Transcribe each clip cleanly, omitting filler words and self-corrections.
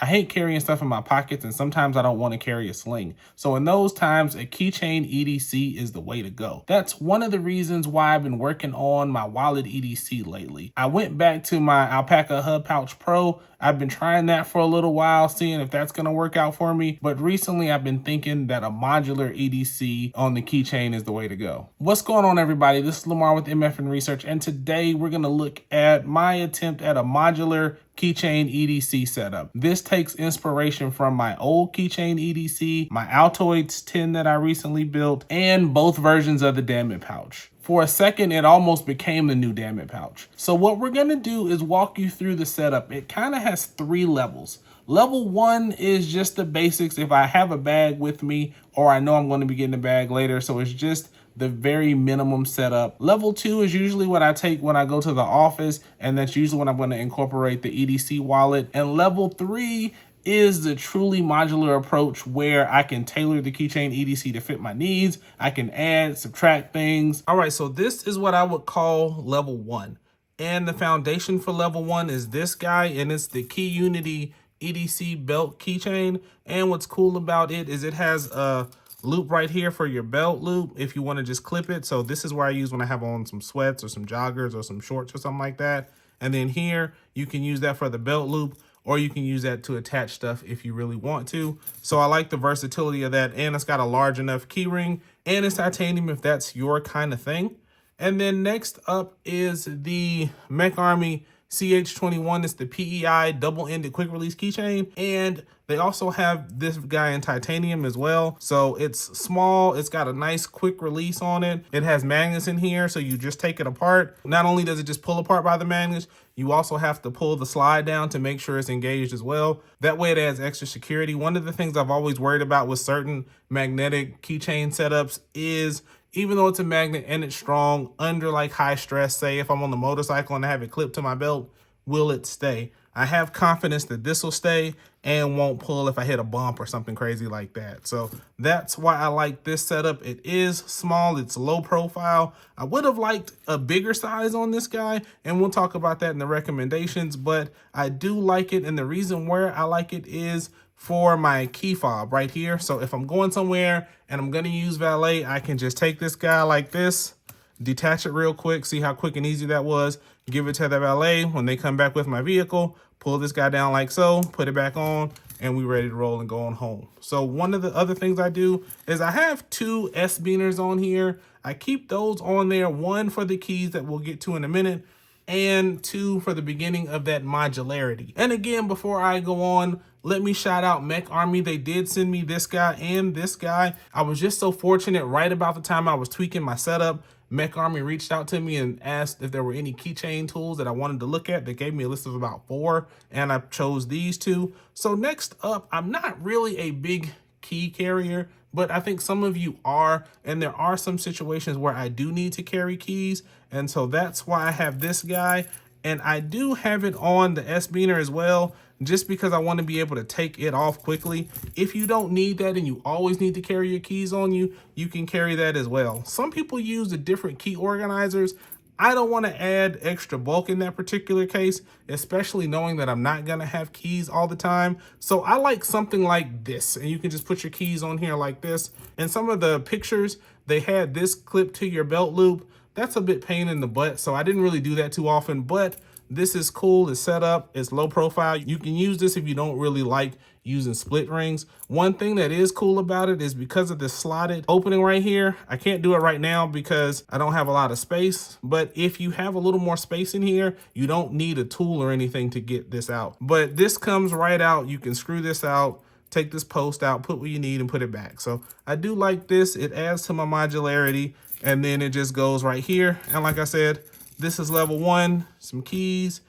I hate carrying stuff in my pockets, and sometimes I don't want to carry a sling. So in those times, a keychain EDC is the way to go. That's one of the reasons why I've been working on my wallet EDC lately. I went back to my Alpaca Hub Pouch Pro. I've been trying that for a little while, seeing if that's going to work out for me. But recently I've been thinking that a modular EDC on the keychain is the way to go. What's going on, everybody? This is Lamar with MF Research, and today we're going to look at my attempt at a modular keychain EDC setup. This takes inspiration from my old keychain EDC, my Altoids 10 that I recently built, and both versions of the Damnit pouch. For a second, it almost became the new Damnit pouch. So what we're gonna do is walk you through the setup. It kind of has 3 levels. Level 1 is just the basics. If I have a bag with me, or I know I'm going to be getting a bag later, so it's just the very minimum setup. Level 2 is usually what I take when I go to the office, and that's usually when I'm going to incorporate the EDC wallet. And level 3 is the truly modular approach where I can tailor the keychain EDC to fit my needs. I can add, subtract things. All right, so this is what I would call level 1. And the foundation for level 1 is this guy, and it's the Key Unity EDC belt keychain. And what's cool about it is it has a loop right here for your belt loop if you want to just clip it. So this is where I use when I have on some sweats or some joggers or some shorts or something like that. And then here you can use that for the belt loop, or you can use that to attach stuff if you really want to. So I like the versatility of that, and it's got a large enough key ring, and it's titanium if that's your kind of thing. And then next up is the Mech Army CH21. It's the PEI double-ended quick release keychain, and they also have this guy in titanium as well. So it's small, it's got a nice quick release on it. It has magnets in here, so you just take it apart. Not only does it just pull apart by the magnets, you also have to pull the slide down to make sure it's engaged as well. That way it adds extra security. One of the things I've always worried about with certain magnetic keychain setups is, even though it's a magnet and it's strong, under like high stress, say if I'm on the motorcycle and I have it clipped to my belt, will it stay? I have confidence that this will stay and won't pull if I hit a bump or something crazy like that. So that's why I like this setup. It is small, it's low profile. I would have liked a bigger size on this guy, and we'll talk about that in the recommendations, but I do like it, and the reason where I like it is for my key fob right here. So if I'm going somewhere and I'm gonna use valet, I can just take this guy like this, detach it real quick, see how quick and easy that was, give it to the valet. When they come back with my vehicle, pull this guy down like so, put it back on, and we're ready to roll and go on home. So one of the other things I do is I have 2 S-beaners on here. I keep those on there, 1 for the keys that we'll get to in a minute, and 2 for the beginning of that modularity. And again, before I go on, let me shout out Mech Army. They did send me this guy and this guy. I was just so fortunate right about the time I was tweaking my setup, Mech Army reached out to me and asked if there were any keychain tools that I wanted to look at. They gave me a list of about 4, and I chose these 2. So next up, I'm not really a big key carrier, but I think some of you are, and there are some situations where I do need to carry keys, and so that's why I have this guy. And I do have it on the S-beaner as well, just because I want to be able to take it off quickly. If you don't need that and you always need to carry your keys on you, you can carry that as well. Some people use the different key organizers. I don't want to add extra bulk in that particular case, especially knowing that I'm not going to have keys all the time. So I like something like this, and you can just put your keys on here like this. And some of the pictures, they had this clipped to your belt loop. That's a bit pain in the butt, so I didn't really do that too often, but this is cool. It's set up, it's low profile. You can use this if you don't really like using split rings. One thing that is cool about it is because of this slotted opening right here, I can't do it right now because I don't have a lot of space, but if you have a little more space in here, you don't need a tool or anything to get this out. But this comes right out. You can screw this out, take this post out, put what you need, and put it back. So I do like this. It adds to my modularity, and then it just goes right here. And like I said, this is level 1, some keys,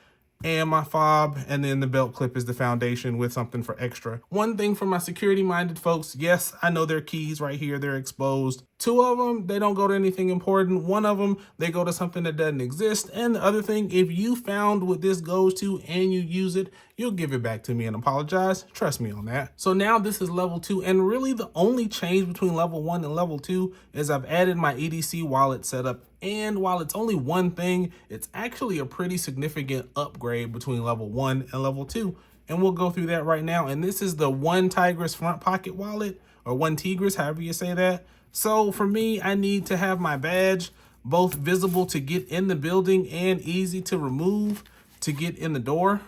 and my fob, and then the belt clip is the foundation with something for extra. One thing for my security-minded folks, yes, I know their keys right here, they're exposed. 2 of them, they don't go to anything important. 1 of them, they go to something that doesn't exist. And the other thing, if you found what this goes to and you use it, you'll give it back to me and apologize. Trust me on that. So now this is level 2, and really the only change between level 1 and level 2 is I've added my EDC wallet setup. And while it's only one thing, it's actually a pretty significant upgrade between level 1 and level 2. and we'll go through that right now. And this is the One Tigris front pocket wallet, or One Tigris, however you say that. So for me, I need to have my badge both visible to get in the building and easy to remove to get in the door.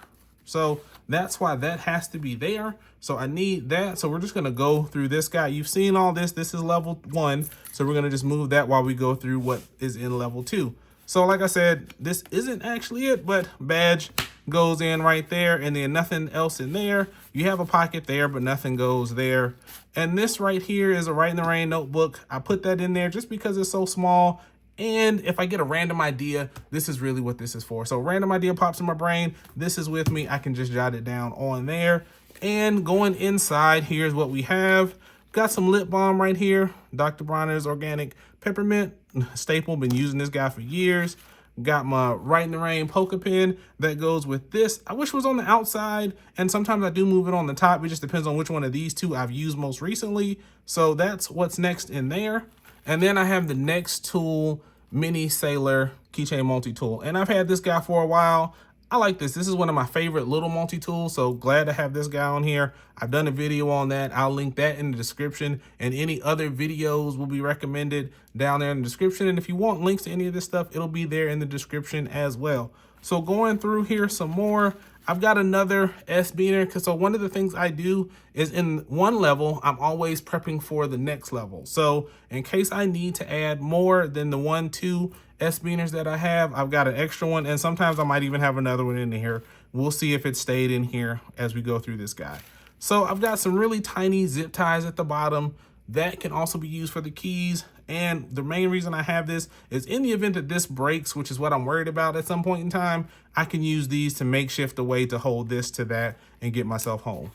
So that's why that has to be there. So I need that. So we're just gonna go through this guy. You've seen all this. This is level 1. So we're gonna just move that while we go through what is in level 2. So like I said, this isn't actually it, but badge goes in right there, and then nothing else in there. You have a pocket there, but nothing goes there. And this right here is a Write in the Rain notebook. I put that in there just because it's so small. And if I get a random idea, this is really what this is for. So random idea pops in my brain. This is with me. I can just jot it down on there. And going inside, here's what we have. Got some lip balm right here. Dr. Bronner's Organic Peppermint. Staple, been using this guy for years. Got my Write in the Rain polka pen that goes with this. I wish it was on the outside, and sometimes I do move it on the top. It just depends on which one of these two I've used most recently. So that's what's next in there. And then I have the Next Tool Mini Sailor Keychain Multi-Tool. And I've had this guy for a while. I like this. This is one of my favorite little multi-tools, so glad to have this guy on here. I've done a video on that. I'll link that in the description, and any other videos will be recommended down there in the description. And if you want links to any of this stuff, it'll be there in the description as well. So going through here some more, I've got another S-Beaner, so one of the things I do is in one level, I'm always prepping for the next level. So in case I need to add more than the 1, 2 S-Beaners that I have, I've got an extra one, and sometimes I might even have another one in here. We'll see if it stayed in here as we go through this guy. So I've got some really tiny zip ties at the bottom that can also be used for the keys. And the main reason I have this is in the event that this breaks, which is what I'm worried about at some point in time, I can use these to makeshift a way to hold this to that and get myself home.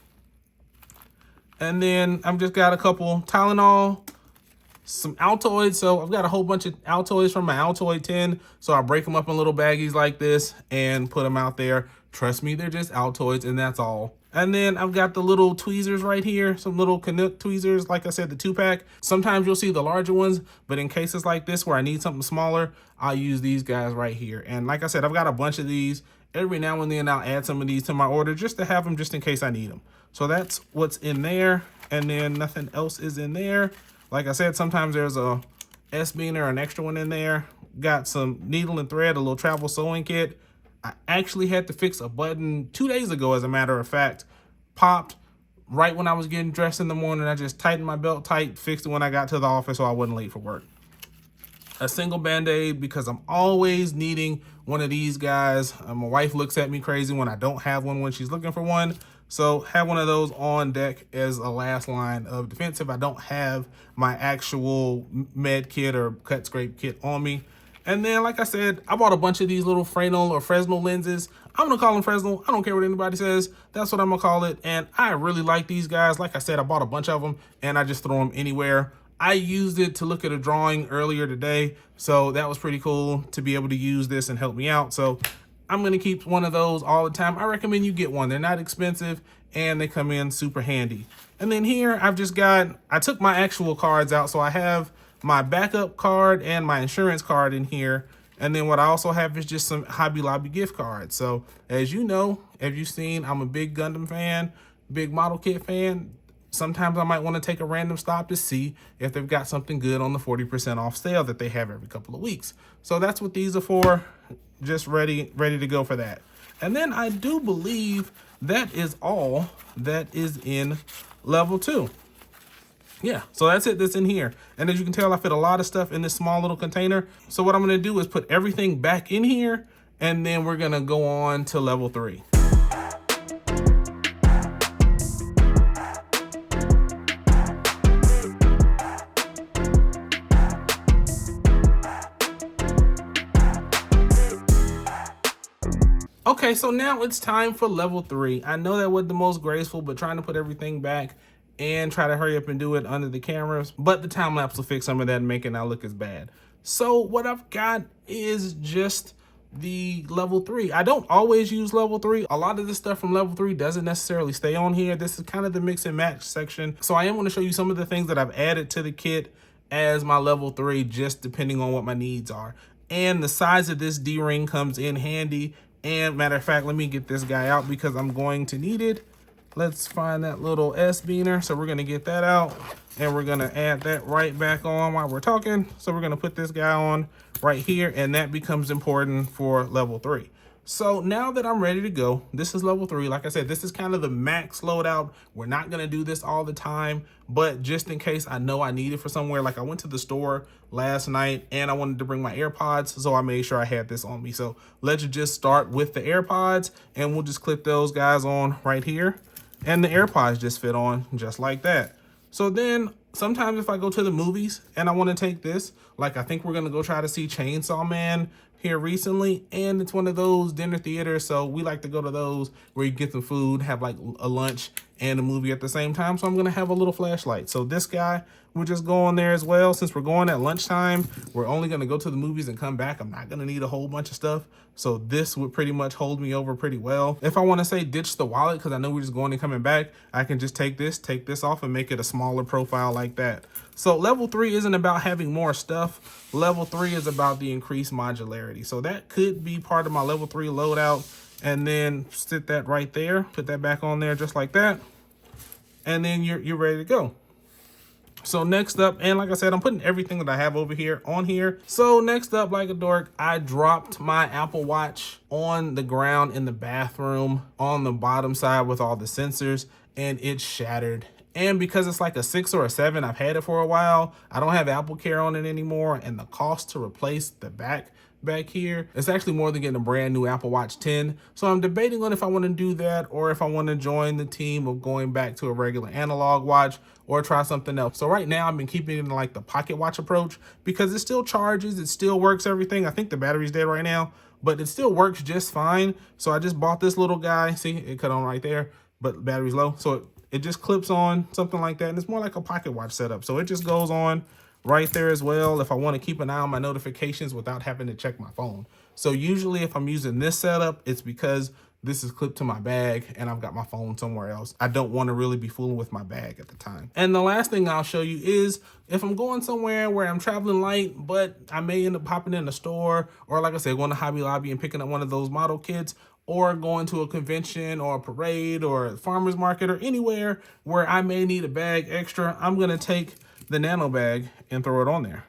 And then I've just got a couple Tylenol, some Altoids. So I've got a whole bunch of Altoids from my Altoid 10. So I break them up in little baggies like this and put them out there. Trust me, they're just Altoids, and that's all. And then I've got the little tweezers right here, some little Canuck tweezers, like I said, the 2-pack. Sometimes you'll see the larger ones, but in cases like this where I need something smaller, I'll use these guys right here. And like I said, I've got a bunch of these. Every now and then I'll add some of these to my order just to have them just in case I need them. So that's what's in there. And then nothing else is in there. Like I said, sometimes there's a S-Beaner, an extra one in there. Got some needle and thread, a little travel sewing kit. I actually had to fix a button 2 days ago, as a matter of fact. Popped right when I was getting dressed in the morning. I just tightened my belt tight, fixed it when I got to the office so I wasn't late for work. A single Band-Aid, because I'm always needing one of these guys. My wife looks at me crazy when I don't have one when she's looking for one. So have one of those on deck as a last line of defense if I don't have my actual med kit or cut scrape kit on me. And then, like I said, I bought a bunch of these little Fresnel or Fresnel lenses. I'm going to call them Fresnel. I don't care what anybody says. That's what I'm going to call it. And I really like these guys. Like I said, I bought a bunch of them, and I just throw them anywhere. I used it to look at a drawing earlier today, so that was pretty cool to be able to use this and help me out. So I'm going to keep one of those all the time. I recommend you get one. They're not expensive, and they come in super handy. And then here, I took my actual cards out, so I have my backup card and my insurance card in here. And then what I also have is just some Hobby Lobby gift cards. So as you know, as you've seen, I'm a big Gundam fan, big model kit fan. Sometimes I might want to take a random stop to see if they've got something good on the 40% off sale that they have every couple of weeks. So that's what these are for, just ready to go for that. And then I do believe that is all that is in level 2. Yeah, so that's it that's in here. And as you can tell, I fit a lot of stuff in this small little container. So what I'm gonna do is put everything back in here, and then we're gonna go on to level 3. Okay, so now it's time for level 3. I know that wasn't the most graceful, but trying to put everything back and try to hurry up and do it under the cameras, but the time lapse will fix some of that and make it not look as bad. So what I've got is just the level 3. I don't always use level 3. A lot of this stuff from level 3 doesn't necessarily stay on here. This is kind of the mix and match section. So I am going to show you some of the things that I've added to the kit as my level 3, just depending on what my needs are. And the size of this D-ring comes in handy. And matter of fact, let me get this guy out because I'm going to need it. Let's find that little S beaner. So we're gonna get that out and we're gonna add that right back on while we're talking. So we're gonna put this guy on right here, and that becomes important for level 3. So now that I'm ready to go, this is level 3. Like I said, this is kind of the max loadout. We're not gonna do this all the time, but just in case I know I need it for somewhere. Like I went to the store last night and I wanted to bring my AirPods, so I made sure I had this on me. So let's just start with the AirPods and we'll just clip those guys on right here. And the AirPods just fit on just like that. So then sometimes if I go to the movies and I want to take this, like I think we're going to go try to see Chainsaw Man here recently, and it's one of those dinner theaters, so we like to go to those where you get some food, have like a lunch and a movie at the same time. So I'm going to have a little flashlight. So this guy, we'll just go on there as well. Since we're going at lunchtime, we're only going to go to the movies and come back. I'm not going to need a whole bunch of stuff. So this would pretty much hold me over pretty well. If I want to say ditch the wallet, because I know we're just going and coming back, I can just take this off and make it a smaller profile like that. So level 3 isn't about having more stuff. Level 3 is about the increased modularity. So that could be part of my level 3 loadout. And then sit that right there, put that back on there just like that. And then you're ready to go. So next up, and like I said, I'm putting everything that I have over here on here. So next up, like a dork, I dropped my Apple Watch on the ground in the bathroom on the bottom side with all the sensors, and it shattered. And because it's like a 6 or a 7, I've had it for a while. I don't have Apple Care on it anymore, and the cost to replace the back here, it's actually more than getting a brand new Apple Watch 10. So I'm debating on if I want to do that or if I want to join the team of going back to a regular analog watch or try something else. So right now I've been keeping it in like the pocket watch approach because it still charges, it still works, everything. I think the battery's dead right now, but it still works just fine. So I just bought this little guy. See, it cut on right there, but battery's low. So it just clips on, something like that. And it's more like a pocket watch setup. So it just goes on right there as well if I want to keep an eye on my notifications without having to check my phone. So usually if I'm using this setup, it's because this is clipped to my bag and I've got my phone somewhere else. I don't want to really be fooling with my bag at the time. And the last thing I'll show you is if I'm going somewhere where I'm traveling light, but I may end up popping in a store, or like I said, going to Hobby Lobby and picking up one of those model kits, or going to a convention or a parade or a farmer's market or anywhere where I may need a bag extra, I'm going to take the nano bag and throw it on there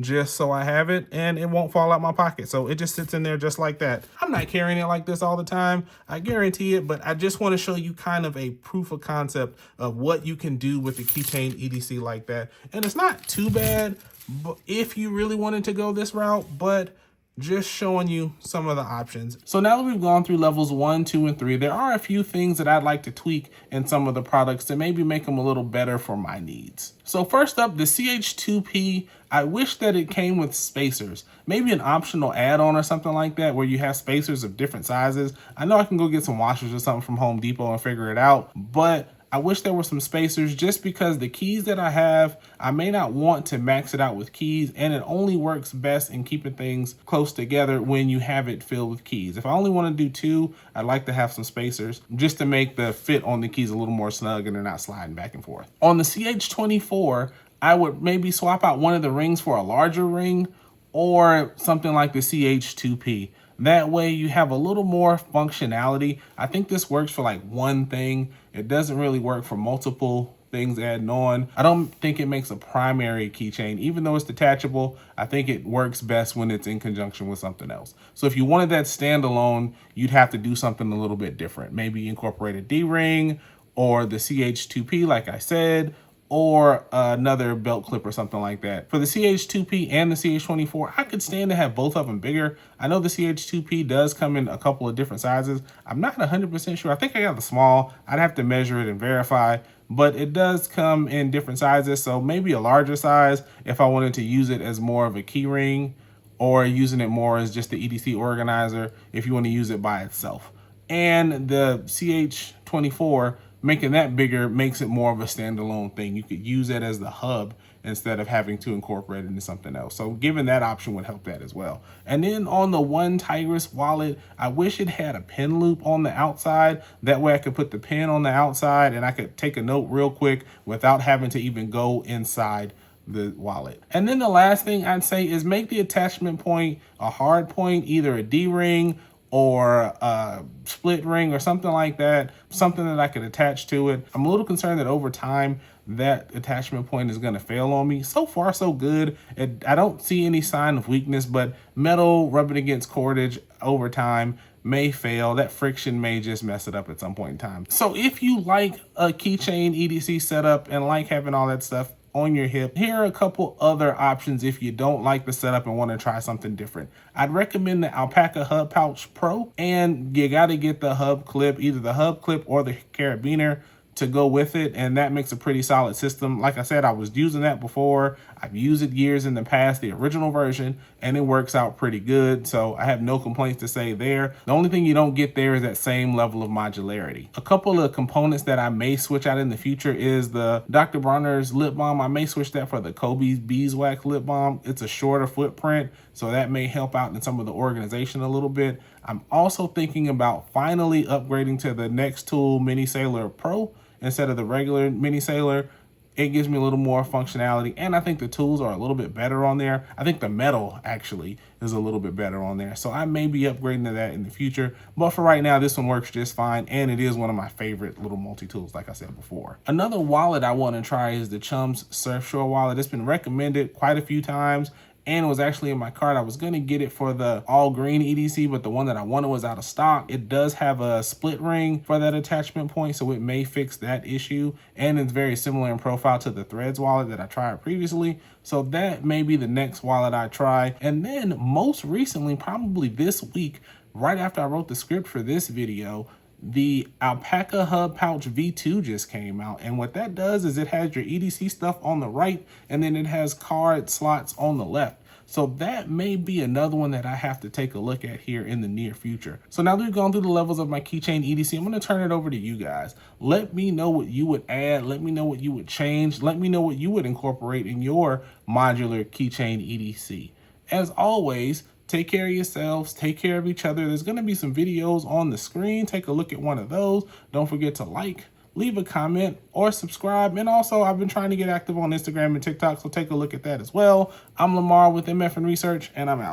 just so I have it and it won't fall out my pocket. So it just sits in there just like that. I'm not carrying it like this all the time, I guarantee it, but I just want to show you kind of a proof of concept of what you can do with the keychain EDC like that. And it's not too bad but if you really wanted to go this route, but just showing you some of the options. So now that we've gone through levels 1, 2, and 3, there are a few things that I'd like to tweak in some of the products to maybe make them a little better for my needs. So first up, the CH2P, I wish that it came with spacers, maybe an optional add-on or something like that where you have spacers of different sizes. I know I can go get some washers or something from Home Depot and figure it out, but I wish there were some spacers just because the keys that I have, I may not want to max it out with keys, and it only works best in keeping things close together when you have it filled with keys. If I only want to do 2, I'd like to have some spacers just to make the fit on the keys a little more snug and they're not sliding back and forth. On the CH24, I would maybe swap out one of the rings for a larger ring or something like the CH2P. That way you have a little more functionality. I think this works for like one thing. It doesn't really work for multiple things adding on. I don't think it makes a primary keychain. Even though it's detachable, I think it works best when it's in conjunction with something else. So if you wanted that standalone, you'd have to do something a little bit different. Maybe incorporate a D-ring or the CH2P like I said, or another belt clip or something like that. For the CH2P and the CH24, I could stand to have both of them bigger. I know the CH2P does come in a couple of different sizes. I'm not 100% sure. I think I got the small. I'd have to measure it and verify, but it does come in different sizes. So maybe a larger size if I wanted to use it as more of a key ring, or using it more as just the EDC organizer if you want to use it by itself. And the CH24, making that bigger makes it more of a standalone thing. You could use it as the hub instead of having to incorporate it into something else. So giving that option would help that as well. And then on the One Tigress wallet, I wish it had a pin loop on the outside. That way I could put the pin on the outside and I could take a note real quick without having to even go inside the wallet. And then the last thing I'd say is make the attachment point a hard point, either a D-ring or a split ring or something like that, something that I could attach to it. I'm a little concerned that over time that attachment point is going to fail on me. So far so good. I don't see any sign of weakness, but metal rubbing against cordage over time may fail. That friction may just mess it up at some point in time. So if you like a keychain EDC setup and like having all that stuff on your hip, here are a couple other options if you don't like the setup and want to try something different. I'd recommend the Alpaca Hub Pouch Pro, and you got to get the hub clip, either the hub clip or the carabiner to go with it, and that makes a pretty solid system. Like I said, I was using that before. I've used it years in the past, the original version, and it works out pretty good, so I have no complaints to say there. The only thing you don't get there is that same level of modularity. A couple of components that I may switch out in the future is the Dr. Bronner's lip balm. I may switch that for the Kobe's beeswax lip balm. It's a shorter footprint, so that may help out in some of the organization a little bit. I'm also thinking about finally upgrading to the Next Tool Mini Sailor Pro instead of the regular Mini Sailor. It gives me a little more functionality, and I think the tools are a little bit better on there. I think the metal actually is a little bit better on there, so I may be upgrading to that in the future. But for right now, this one works just fine, and it is one of my favorite little multi-tools, like I said before. Another wallet I want to try is the Chum's Surfshore wallet. It's been recommended quite a few times, and it was actually in my cart. I was going to get it for the all green EDC, but the one that I wanted was out of stock. It does have a split ring for that attachment point, so it may fix that issue. And it's very similar in profile to the Threads wallet that I tried previously. So that may be the next wallet I try. And then most recently, probably this week, right after I wrote the script for this video, the Alpaca Hub Pouch V2 just came out, and what that does is it has your EDC stuff on the right, and then it has card slots on the left. So that may be another one that I have to take a look at here in the near future. So now that we've gone through the levels of my keychain EDC, I'm going to turn it over to you guys. Let me know what you would add. Let me know what you would change. Let me know what you would incorporate in your modular keychain EDC. As always, take care of yourselves, take care of each other. There's going to be some videos on the screen. Take a look at one of those. Don't forget to like, leave a comment, or subscribe. And also, I've been trying to get active on Instagram and TikTok, so take a look at that as well. I'm Lamar with MF and Research, and I'm out.